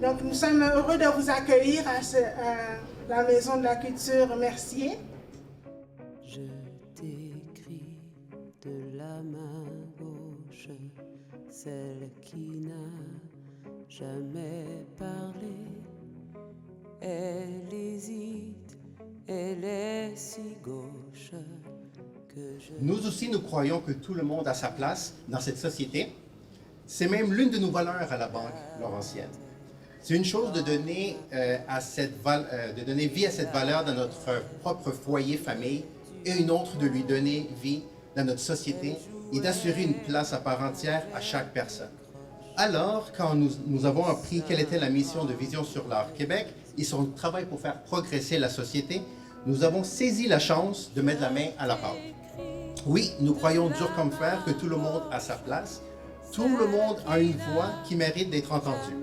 Donc, nous sommes heureux de vous accueillir à la Maison de la Culture Mercier. Je t'écris de la main gauche, celle qui n'a jamais parlé. Elle hésite, elle est si gauche que je... Nous aussi, nous croyons que tout le monde a sa place dans cette société. C'est même l'une de nos valeurs à la Banque Laurentienne. C'est une chose de donner, de donner vie à cette valeur dans notre propre foyer, famille, et une autre de lui donner vie dans notre société et d'assurer une place à part entière à chaque personne. Alors, quand nous avons appris quelle était la mission de Vision sur l'Art Québec et son travail pour faire progresser la société, nous avons saisi la chance de mettre la main à la pâte. Oui, nous croyons dur comme fer que tout le monde a sa place. Tout le monde a une voix qui mérite d'être entendue.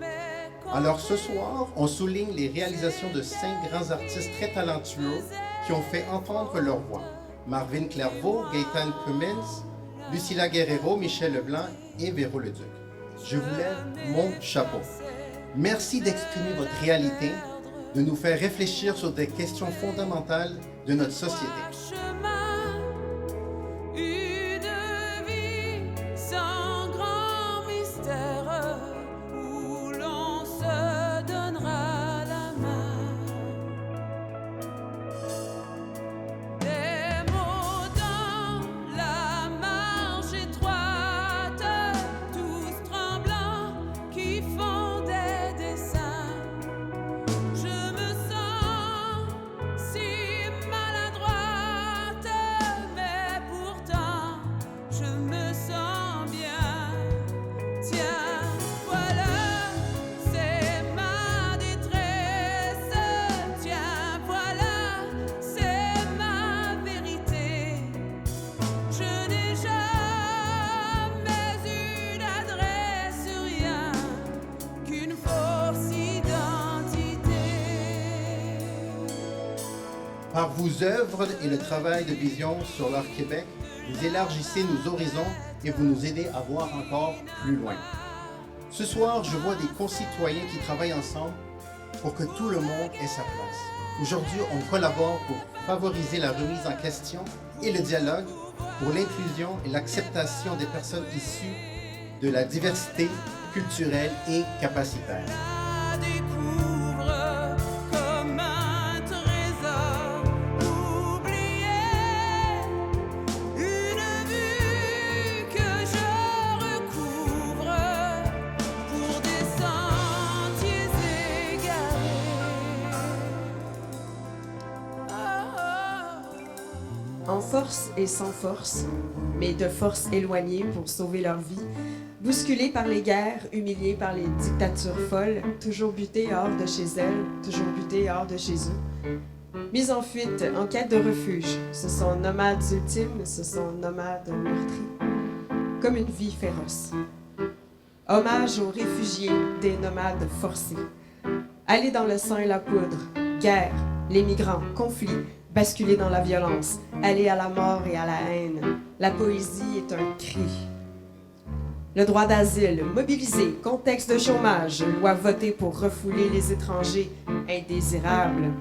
Alors ce soir, on souligne les réalisations de 5 grands artistes très talentueux qui ont fait entendre leur voix. Marvin Clairvaux, Gaëtan Cummins, Lucilla Guerrero, Michel Leblanc et Véro Leduc. Je vous lève mon chapeau. Merci d'exprimer votre réalité, de nous faire réfléchir sur des questions fondamentales de notre société. Par vos œuvres et le travail de Vision sur l'Art Québec, vous élargissez nos horizons et vous nous aidez à voir encore plus loin. Ce soir, je vois des concitoyens qui travaillent ensemble pour que tout le monde ait sa place. Aujourd'hui, on collabore pour favoriser la remise en question et le dialogue pour l'inclusion et l'acceptation des personnes issues de la diversité culturelle et capacitaire. En force et sans force, mais de force éloignée pour sauver leur vie, bousculés par les guerres, humiliés par les dictatures folles, toujours butés hors de chez elles, toujours butés hors de chez eux. Mis en fuite, en quête de refuge, ce sont nomades ultimes, ce sont nomades meurtris, comme une vie féroce. Hommage aux réfugiés des nomades forcés. Aller dans le sang et la poudre, guerre, les migrants, conflits, basculer dans la violence, aller à la mort et à la haine. La poésie est un cri. Le droit d'asile, mobilisé, contexte de chômage, loi votée pour refouler les étrangers indésirables.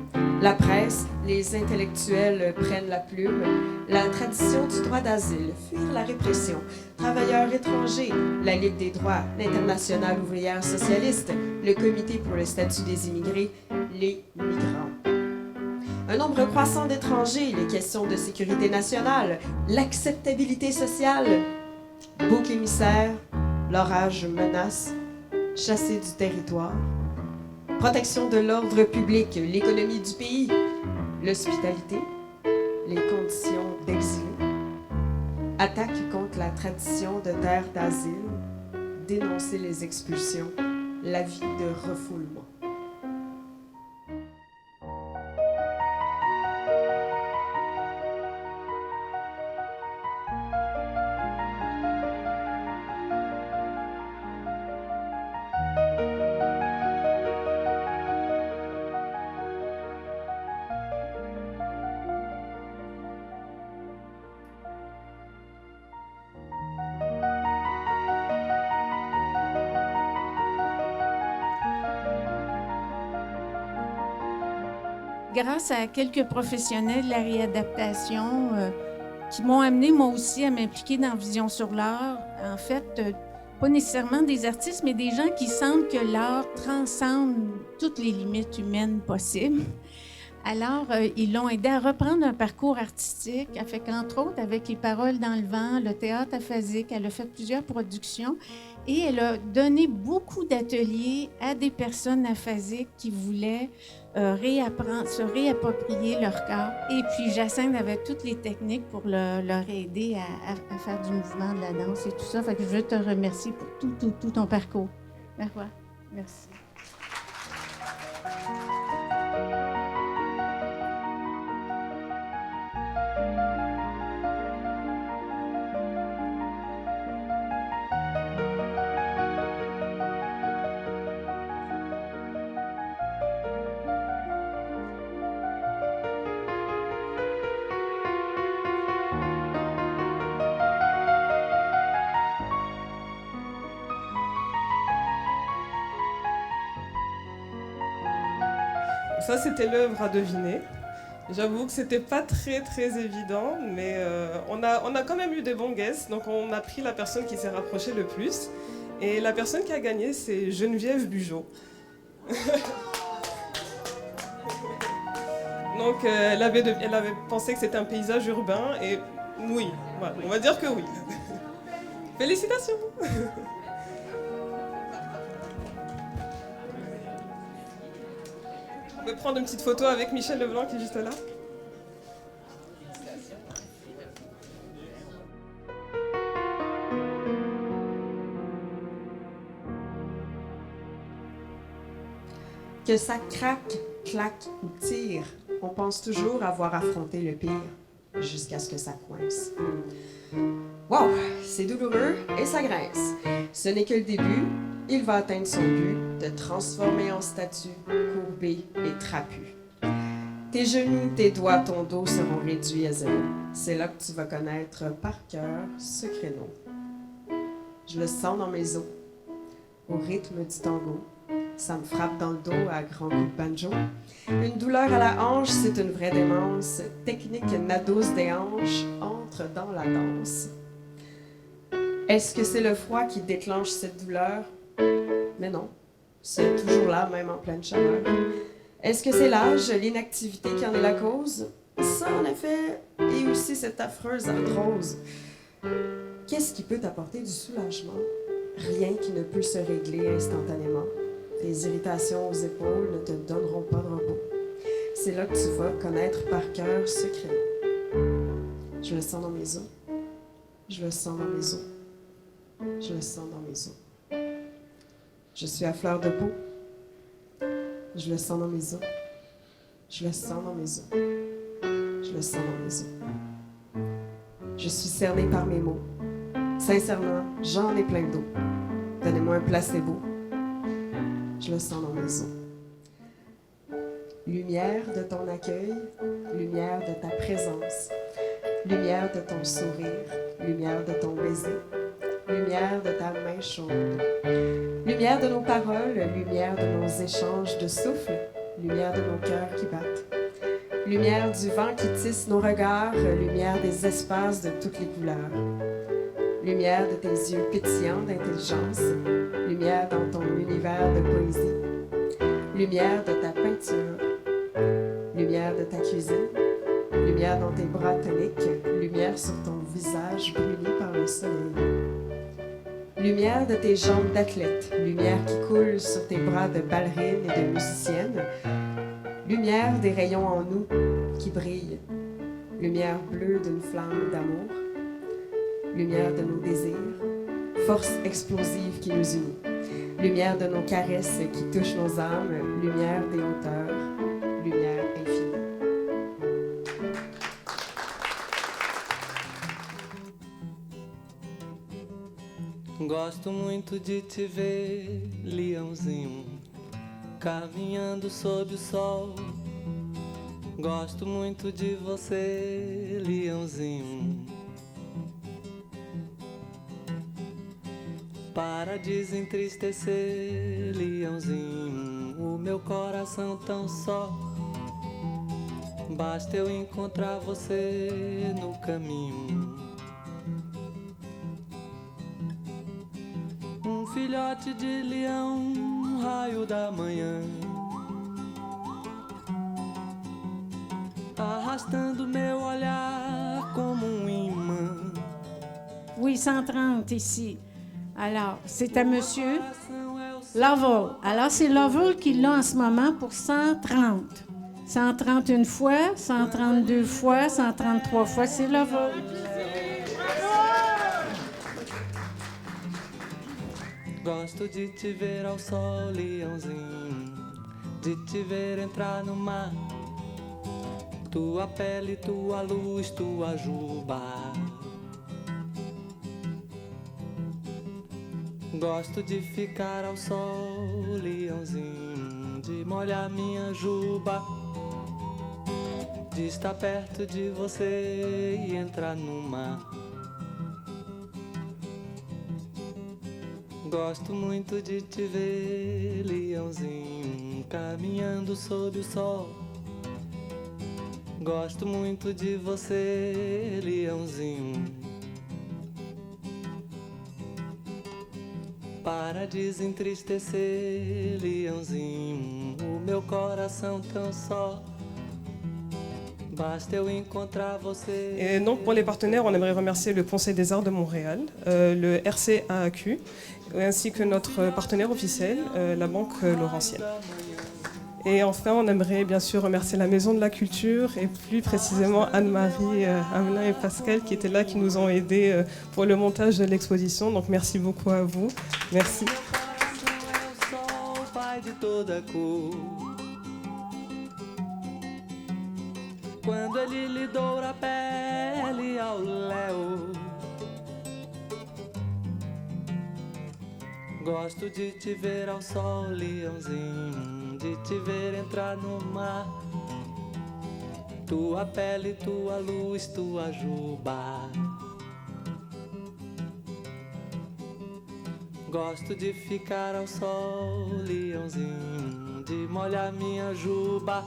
La presse, les intellectuels prennent la plume. La tradition du droit d'asile, fuir la répression. Travailleurs étrangers, la Ligue des droits, l'Internationale ouvrière socialiste, le Comité pour le statut des immigrés, les migrants. Un nombre croissant d'étrangers, les questions de sécurité nationale, l'acceptabilité sociale, bouc émissaire, l'orage menace, chassés du territoire, protection de l'ordre public, l'économie du pays, l'hospitalité, les conditions d'exil, attaque contre la tradition de terre d'asile, dénoncer les expulsions, la vie de refoulement. grâce à quelques professionnels de la réadaptation qui m'ont amené moi aussi à m'impliquer dans Vision sur l'art. En fait, pas nécessairement des artistes, mais des gens qui sentent que l'art transcende toutes les limites humaines possibles. Alors, ils l'ont aidé à reprendre un parcours artistique. Elle fait qu'entre autres, avec Les Paroles dans le vent, le théâtre aphasique, elle a fait plusieurs productions et elle a donné beaucoup d'ateliers à des personnes aphasiques qui voulaient se réapproprier leur corps. Et puis, Jacinthe avait toutes les techniques pour leur aider à faire du mouvement, de la danse et tout ça. Fait que je veux te remercier pour tout ton parcours. Merci. Ça, c'était l'œuvre à deviner. J'avoue que c'était pas très évident, mais on a quand même eu des bons guesses, donc on a pris la personne qui s'est rapprochée le plus. Et la personne qui a gagné, c'est Geneviève Bugeaud. Donc elle avait pensé que c'était un paysage urbain, et oui, voilà, on va dire que oui. Félicitations. On peut prendre une petite photo avec Michel Leblanc qui est juste là. Que ça craque, claque ou tire, on pense toujours avoir affronté le pire, jusqu'à ce que ça coince. Wow, c'est douloureux et ça grince. Ce n'est que le début, il va atteindre son but de transformer en statue courbée et trapue. Tes genoux, tes doigts, ton dos seront réduits à zéro. C'est là que tu vas connaître par cœur ce créneau. Je le sens dans mes os, au rythme du tango. Ça me frappe dans le dos à grands coups de banjo. Une douleur à la hanche, c'est une vraie démence. Technique nados des hanches entre dans la danse. Est-ce que c'est le froid qui déclenche cette douleur? Mais non, c'est toujours là, même en pleine chaleur. Est-ce que c'est l'âge, l'inactivité qui en est la cause? Ça, en effet, et aussi cette affreuse arthrose. Qu'est-ce qui peut t'apporter du soulagement? Rien qui ne peut se régler instantanément. Tes irritations aux épaules ne te donneront pas de repos. C'est là que tu vas connaître par cœur ce créneau. Je le sens dans mes os. Je le sens dans mes os. Je le sens dans mes os. Je suis à fleur de peau. Je le sens dans mes os. Je le sens dans mes os. Je le sens dans mes os. Je suis cernée par mes mots. Sincèrement, j'en ai plein d'eau. Donnez-moi un placebo. Je le sens dans mes os. Lumière de ton accueil, lumière de ta présence, lumière de ton sourire, lumière de ton baiser, lumière de ta main chaude, lumière de nos paroles, lumière de nos échanges de souffle, lumière de nos cœurs qui battent, lumière du vent qui tisse nos regards, lumière des espaces de toutes les couleurs, lumière de tes yeux pétillants d'intelligence, lumière dans ton univers de poésie, lumière de ta peinture, lumière de ta cuisine, lumière dans tes bras toniques, lumière sur ton visage brûlé par le soleil, lumière de tes jambes d'athlète, lumière qui coule sur tes bras de ballerine et de musicienne, lumière des rayons en nous qui brillent, lumière bleue d'une flamme d'amour, lumière de nos désirs, force explosive qui nous unit, lumière de nos caresses qui touchent nos âmes, lumière des hauteurs, lumière infinie. Gosto muito de te ver, leãozinho, caminhando sob o sol. Gosto muito de você, leãozinho. Para desentristecer, leãozinho, o meu coração tão só Basta eu encontrar você no caminho. Um filhote de leão, um raio da manhã, arrastando meu olhar como um imã. Oui, 130 ici. Alors, c'est à Monsieur Lovell. Alors, c'est Lovell qui l'a en ce moment pour 130. 131 fois, 132 fois, 133 fois, c'est Lovell. Gosto de te ver ao sol, leãozinho, de te ver entrar no mar. Tua pele, tua luz, tua juba. Gosto de ficar ao sol, leãozinho, de molhar minha juba, de estar perto de você e entrar no mar. Gosto muito de te ver, leãozinho, caminhando sob o sol. Gosto muito de você, leãozinho. Para desentristecer, leãozinho, o meu coração tão só. Basta eu encontrar você. Et donc pour les partenaires, on aimerait remercier le Conseil des Arts de Montréal, le RCAAQ, ainsi que notre partenaire officiel, la Banque Laurentienne. Et enfin, on aimerait bien sûr remercier la Maison de la Culture et plus précisément Anne-Marie, Amelin et Pascal qui étaient là, qui nous ont aidés pour le montage de l'exposition. Donc merci beaucoup à vous. Merci. Quando ele lhe doura a pele ao léu, gosto de te ver ao sol, leãozinho, de te ver entrar no mar. Tua pele, tua luz, tua juba. Gosto de ficar ao sol, leãozinho, de molhar minha juba,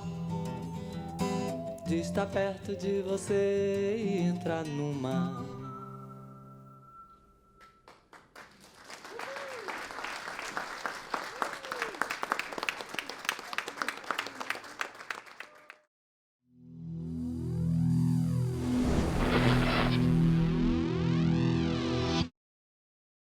de estar perto de você e entrar no mar.